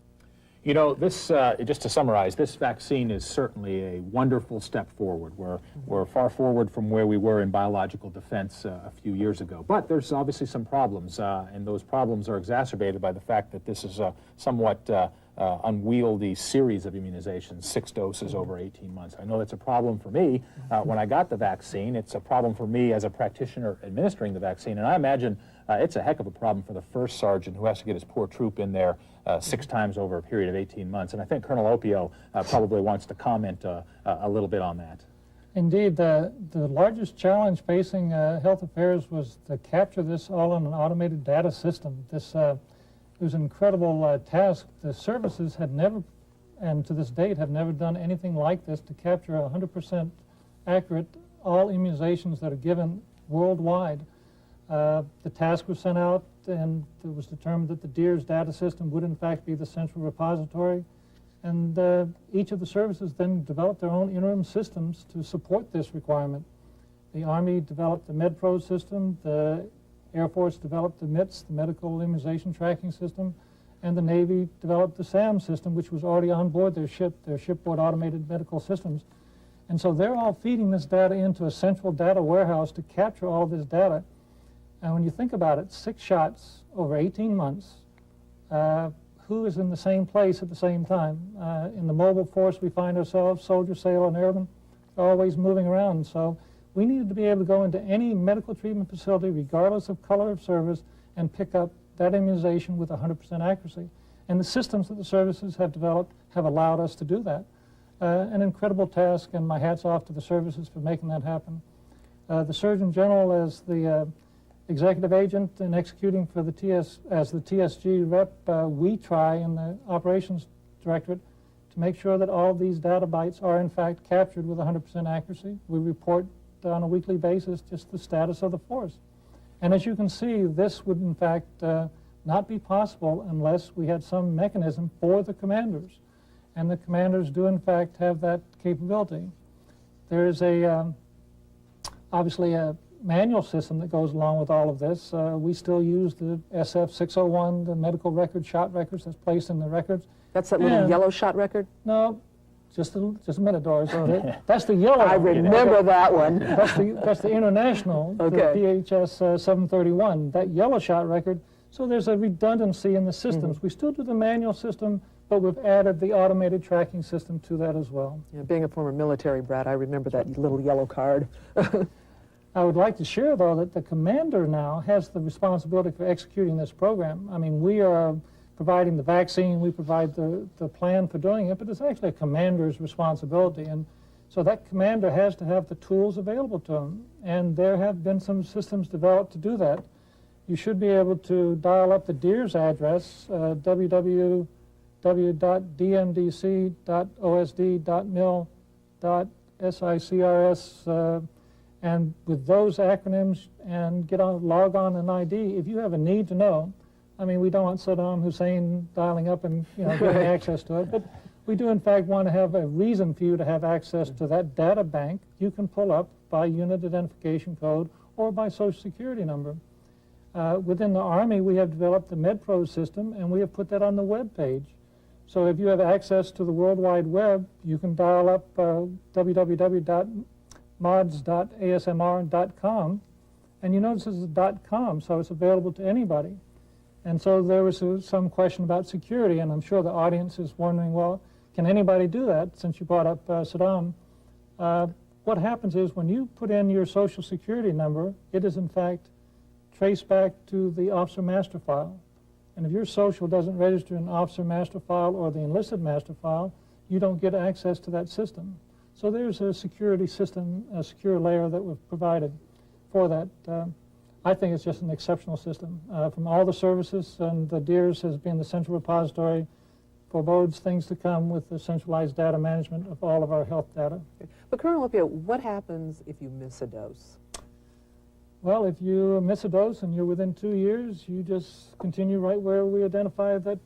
Speaker 1: You know, this, just to summarize, this vaccine is certainly a wonderful step forward. We're far forward from where we were in biological defense a few years ago. But there's obviously some problems, and those problems are exacerbated by the fact that this is a somewhat unwieldy series of immunizations, 6 doses over 18 months. I know that's a problem for me when I got the vaccine. It's a problem for me as a practitioner administering the vaccine, and I imagine it's a heck of a problem for the first sergeant who has to get his poor troop in there 6 times over a period of 18 months. And I think Colonel Opio probably wants to comment a little bit on that.
Speaker 7: Indeed, the largest challenge facing health affairs was to capture this all in an automated data system. This it was an incredible task. The services had never, and to this date, have never done anything like this, to capture 100% accurate all immunizations that are given worldwide. The task was sent out, and it was determined that the DEERS data system would in fact be the central repository. And each of the services then developed their own interim systems to support this requirement. The Army developed the MedPro system, the Air Force developed the MITS, the Medical Immunization Tracking System, and the Navy developed the SAM system, which was already on board their shipboard automated medical systems. And so they're all feeding this data into a central data warehouse to capture all of this data. And when you think about it, 6 shots over 18 months, who is in the same place at the same time? In the mobile force we find ourselves, soldier, sailor, and airman, always moving around. So we needed to be able to go into any medical treatment facility, regardless of color of service, and pick up that immunization with 100% accuracy. And the systems that the services have developed have allowed us to do that. An incredible task, and my hat's off to the services for making that happen. The Surgeon General, as the executive agent and executing for the as the TSG rep, we try in the Operations Directorate to make sure that all of these data bytes are in fact captured with 100% accuracy. We report on a weekly basis just the status of the force. And as you can see, this would in fact not be possible unless we had some mechanism for the commanders. And the commanders do in fact have that capability. There is obviously a manual system that goes along with all of this. We still use the SF-601, the medical record, shot records that's placed in the records.
Speaker 2: That's that little yellow shot record?
Speaker 7: No, just a minute, Doris. That's the yellow.
Speaker 2: I remember that one.
Speaker 7: That's the international,
Speaker 2: okay.
Speaker 7: The PHS 731, that yellow shot record. So there's a redundancy in the systems. We still do the manual system, but we've added the automated tracking system to that as well.
Speaker 2: Yeah, being a former military brat, I remember that little yellow card.
Speaker 7: I would like to share, though, that the commander now has the responsibility for executing this program. I mean, we are providing the vaccine, we provide the plan for doing it, but it's actually a commander's responsibility. And so that commander has to have the tools available to him. And there have been some systems developed to do that. You should be able to dial up the DEERS address, www.dmdc.osd.mil.sicrs, and with those acronyms and log on an ID. If you have a need to know, I mean, we don't want Saddam Hussein dialing up and getting access to it, but we do in fact want to have a reason for you to have access to that data bank you can pull up by unit identification code or by social security number. Within the Army, we have developed the MedPro system, and we have put that on the web page. So if you have access to the World Wide Web, you can dial up www.mods.asmr.com, and you notice it's a .com, so it's available to anybody. And so there was some question about security, and I'm sure the audience is wondering, well, can anybody do that, since you brought up Saddam? What happens is when you put in your social security number, it is in fact traced back to the officer master file. And if your social doesn't register in officer master file or the enlisted master file, you don't get access to that system. So there's a security system, a secure layer that we've provided for that. I think it's just an exceptional system. From all the services, and the DEERS has been the central repository, forebodes things to come with the centralized data management of all of our health data.
Speaker 2: But Colonel Opio, what happens if you miss a dose?
Speaker 7: Well, if you miss a dose and you're within 2 years, you just continue right where we identify that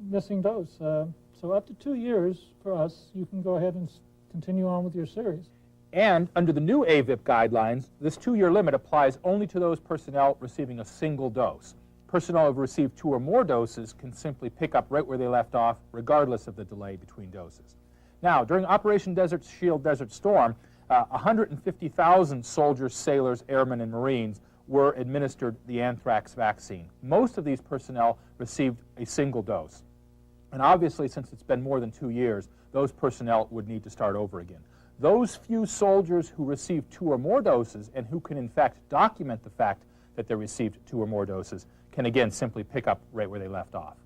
Speaker 7: missing dose. So up to 2 years for us, you can go ahead and continue on with your series.
Speaker 1: And under the new AVIP guidelines, this 2-year limit applies only to those personnel receiving a single dose. Personnel who have received 2 or more doses can simply pick up right where they left off, regardless of the delay between doses. Now, during Operation Desert Shield, Desert Storm, 150,000 soldiers, sailors, airmen, and Marines were administered the anthrax vaccine. Most of these personnel received a single dose. And obviously, since it's been more than 2 years, those personnel would need to start over again. Those few soldiers who received 2 or more doses and who can in fact document the fact that they received 2 or more doses can again simply pick up right where they left off.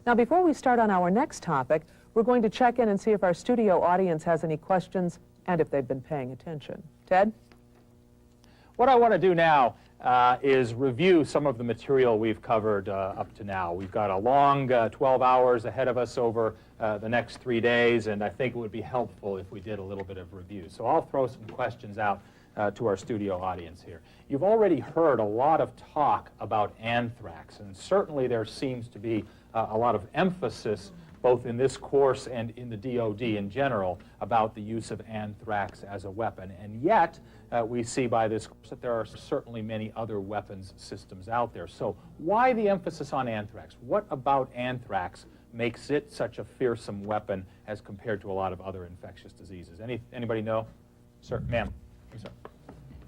Speaker 2: Now, before we start on our next topic, we're going to check in and see if our studio audience has any questions and if they've been paying attention. Ted?
Speaker 1: What I want to do now is review some of the material we've covered up to now. We've got a long 12 hours ahead of us over the next 3 days, and I think it would be helpful if we did a little bit of review. So I'll throw some questions out to our studio audience here. You've already heard a lot of talk about anthrax, and certainly there seems to be a lot of emphasis both in this course and in the DoD in general, about the use of anthrax as a weapon. And yet, we see by this course that there are certainly many other weapons systems out there. So why the emphasis on anthrax? What about anthrax makes it such a fearsome weapon as compared to a lot of other infectious diseases? Anybody know? Sir, ma'am. I'm sorry.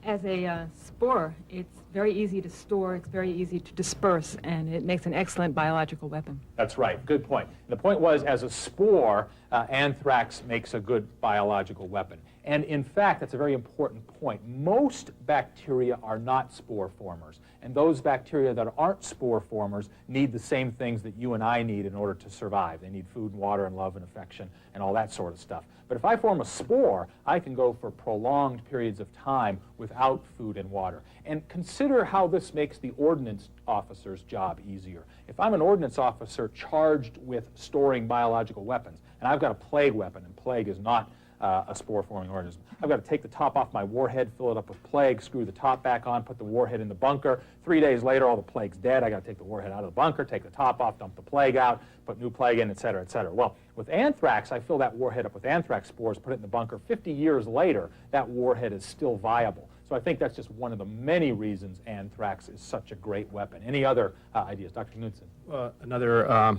Speaker 8: As a spore, it's very easy to store, it's very easy to disperse, and it makes an excellent biological weapon.
Speaker 1: That's right. Good point. The point was, as a spore, anthrax makes a good biological weapon. And in fact, that's a very important point. Most bacteria are not spore formers. And those bacteria that aren't spore formers need the same things that you and I need in order to survive. They need food and water and love and affection and all that sort of stuff. But if I form a spore, I can go for prolonged periods of time without food and water. And consider how this makes the ordnance officer's job easier. If I'm an ordnance officer charged with storing biological weapons, and I've got a plague weapon, and plague is not a spore-forming organism. I've got to take the top off my warhead, fill it up with plague, screw the top back on, put the warhead in the bunker. 3 days later, all the plague's dead. I got to take the warhead out of the bunker, take the top off, dump the plague out, put new plague in, et cetera, et cetera. Well, with anthrax, I fill that warhead up with anthrax spores, put it in the bunker. 50 years later, that warhead is still viable. So I think that's just one of the many reasons anthrax is such a great weapon. Any other ideas? Dr. Knudsen?
Speaker 9: Another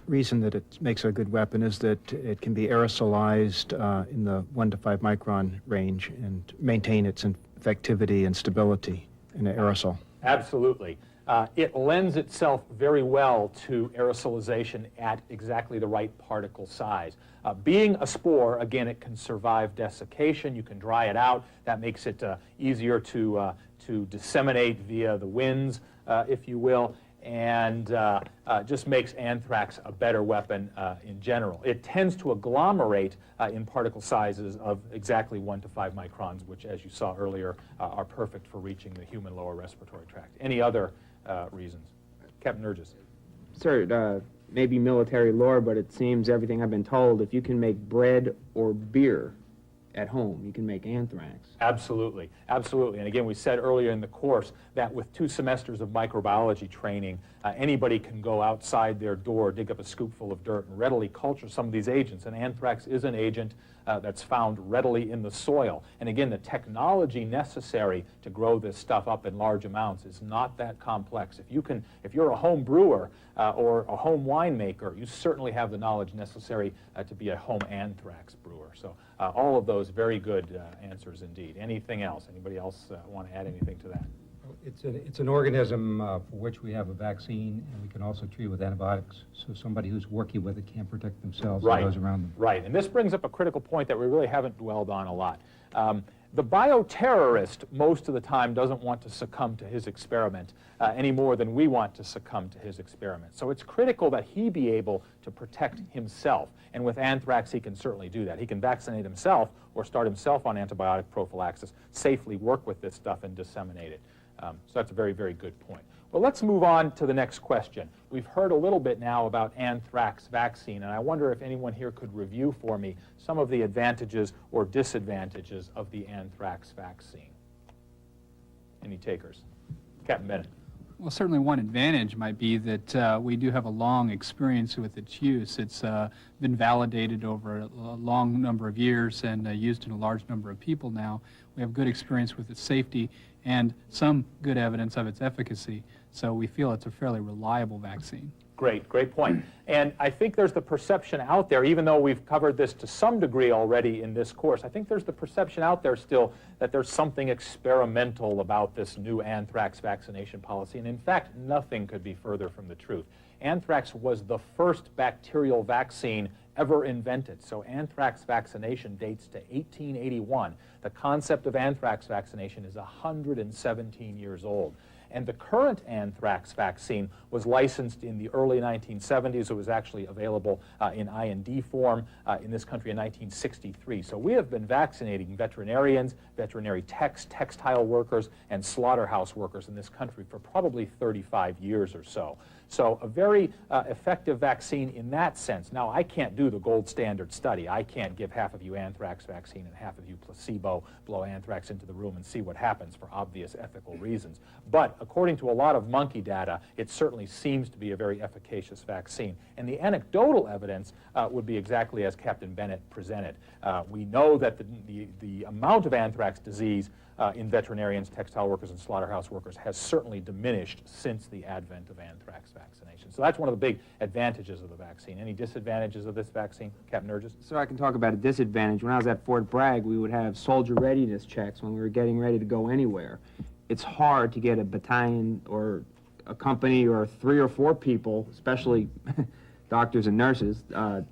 Speaker 9: reason that it makes a good weapon is that it can be aerosolized in the 1 to 5 micron range and maintain its effectivity and stability in an aerosol.
Speaker 1: Absolutely. It lends itself very well to aerosolization at exactly the right particle size. Being a spore, again, it can survive desiccation. You can dry it out. That makes it easier to disseminate via the winds, if you will, and just makes anthrax a better weapon in general. It tends to agglomerate in particle sizes of exactly 1 to 5 microns, which, as you saw earlier, are perfect for reaching the human lower respiratory tract. Any other reasons? Captain Nurgis.
Speaker 10: Sir, maybe military lore, but it seems everything I've been told, if you can make bread or beer at home, you can make anthrax.
Speaker 1: Absolutely, absolutely. And again, we said earlier in the course that with 2 semesters of microbiology training, anybody can go outside their door, dig up a scoopful of dirt, and readily culture some of these agents. And anthrax is an agent that's found readily in the soil. And again, the technology necessary to grow this stuff up in large amounts is not that complex. If you're a home brewer or a home winemaker, you certainly have the knowledge necessary to be a home anthrax brewer. So all of those very good answers indeed. Anything else? Anybody else want to add anything to that?
Speaker 11: It's an organism for which we have a vaccine, and we can also treat with antibiotics. So somebody who's working with it can protect themselves and those around them.
Speaker 1: Right, and this brings up a critical point that we really haven't dwelled on a lot. The bioterrorist, most of the time, doesn't want to succumb to his experiment any more than we want to succumb to his experiment. So it's critical that he be able to protect himself. And with anthrax, he can certainly do that. He can vaccinate himself or start himself on antibiotic prophylaxis, safely work with this stuff and disseminate it. So that's a very, very good point. Well, let's move on to the next question. We've heard a little bit now about anthrax vaccine, and I wonder if anyone here could review for me some of the advantages or disadvantages of the anthrax vaccine. Any takers? Captain Bennett.
Speaker 12: Well, certainly one advantage might be that we do have a long experience with its use. It's been validated over a long number of years and used in a large number of people now. We have good experience with its safety and some good evidence of its efficacy. So we feel it's a fairly reliable vaccine.
Speaker 1: Great point. And I think there's the perception out there, even though we've covered this to some degree already in this course, I think there's the perception out there still that there's something experimental about this new anthrax vaccination policy. And in fact, nothing could be further from the truth. Anthrax was the first bacterial vaccine ever invented. So anthrax vaccination dates to 1881. The concept of anthrax vaccination is 117 years old. And the current anthrax vaccine was licensed in the early 1970s. It was actually available in IND form in this country in 1963. So we have been vaccinating veterinarians, veterinary techs, textile workers, and slaughterhouse workers in this country for probably 35 years or so. So a very effective vaccine in that sense. Now, I can't do the gold standard study. I can't give half of you anthrax vaccine and half of you placebo, blow anthrax into the room and see what happens for obvious ethical reasons. But according to a lot of monkey data, it certainly seems to be a very efficacious vaccine. And the anecdotal evidence would be exactly as Captain Bennett presented. We know that the amount of anthrax disease in veterinarians, textile workers, and slaughterhouse workers has certainly diminished since the advent of anthrax vaccination. So that's one of the big advantages of the vaccine. Any disadvantages of this vaccine, Captain Urges?
Speaker 10: So I can talk about a disadvantage. When I was at Fort Bragg, we would have soldier readiness checks when we were getting ready to go anywhere. It's hard to get a battalion or a company or 3 or 4 people, especially doctors and nurses,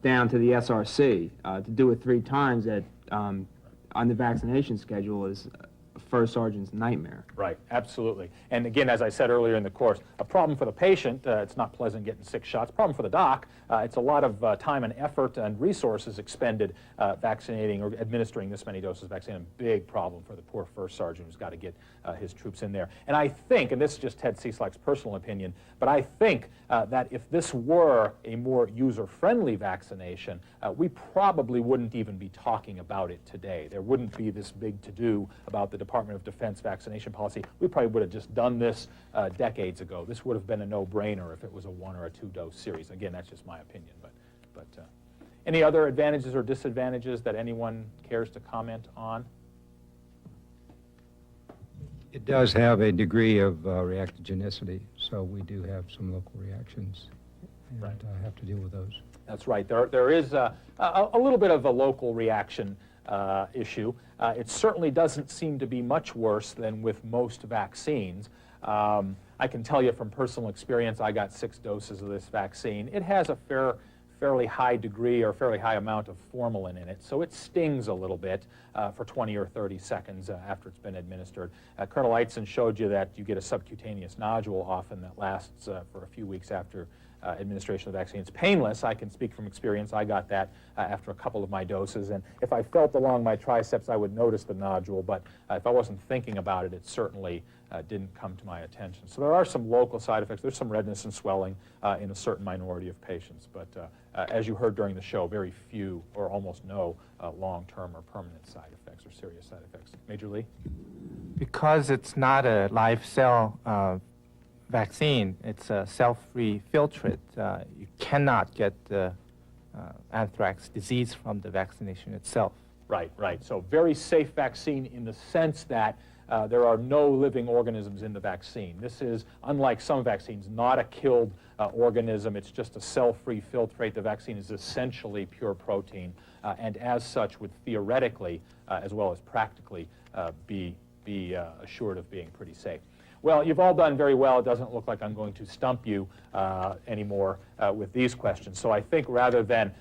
Speaker 10: down to the SRC. To do it 3 times on the vaccination schedule is a first sergeant's nightmare.
Speaker 1: Right, absolutely. And again, as I said earlier in the course, a problem for the patient, it's not pleasant getting 6 shots. Problem for the doc, it's a lot of time and effort and resources expended vaccinating or administering this many doses of vaccine. A big problem for the poor first sergeant who's got to get his troops in there. And I think, and this is just Ted Cieslak's personal opinion, but I think that if this were a more user-friendly vaccination, we probably wouldn't even be talking about it today. There wouldn't be this big to-do about the Department of Defense vaccination policy. We probably would have just done this decades ago. This would have been a no-brainer if it was a 1 or a 2-dose series. Again, that's just my opinion. But any other advantages or disadvantages that anyone cares to comment on?
Speaker 11: It does have a degree of reactogenicity, so we do have some local reactions, and
Speaker 1: Right.
Speaker 11: Have to deal with those.
Speaker 1: That's right. There is a little bit of a local reaction issue. It certainly doesn't seem to be much worse than with most vaccines. I can tell you from personal experience, I got 6 doses of this vaccine. It has a fairly high degree or fairly high amount of formalin in it, so it stings a little bit for 20 or 30 seconds after it's been administered. Colonel Eitzen showed you that you get a subcutaneous nodule often that lasts for a few weeks after administration of the vaccine. It's painless. I can speak from experience. I got that after a couple of my doses, and if I felt along my triceps, I would notice the nodule, but if I wasn't thinking about it, it certainly didn't come to my attention. So there are some local side effects. There's some redness and swelling in a certain minority of patients, but as you heard during the show, very few or almost no long-term or permanent side effects or serious side effects. Major Lee?
Speaker 13: Because it's not a live cell vaccine, it's a cell-free filtrate. You cannot get the anthrax disease from the vaccination itself.
Speaker 1: Right. So very safe vaccine in the sense that there are no living organisms in the vaccine. This is, unlike some vaccines, not a killed organism. It's just a cell-free filtrate. The vaccine is essentially pure protein, and as such would theoretically, as well as practically, be assured of being pretty safe. Well, you've all done very well. It doesn't look like I'm going to stump you anymore with these questions. So I think rather than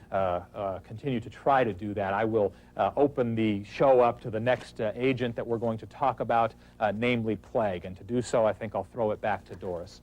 Speaker 1: continue to try to do that, I will open the show up to the next agent that we're going to talk about, namely plague. And to do so, I think I'll throw it back to Doris.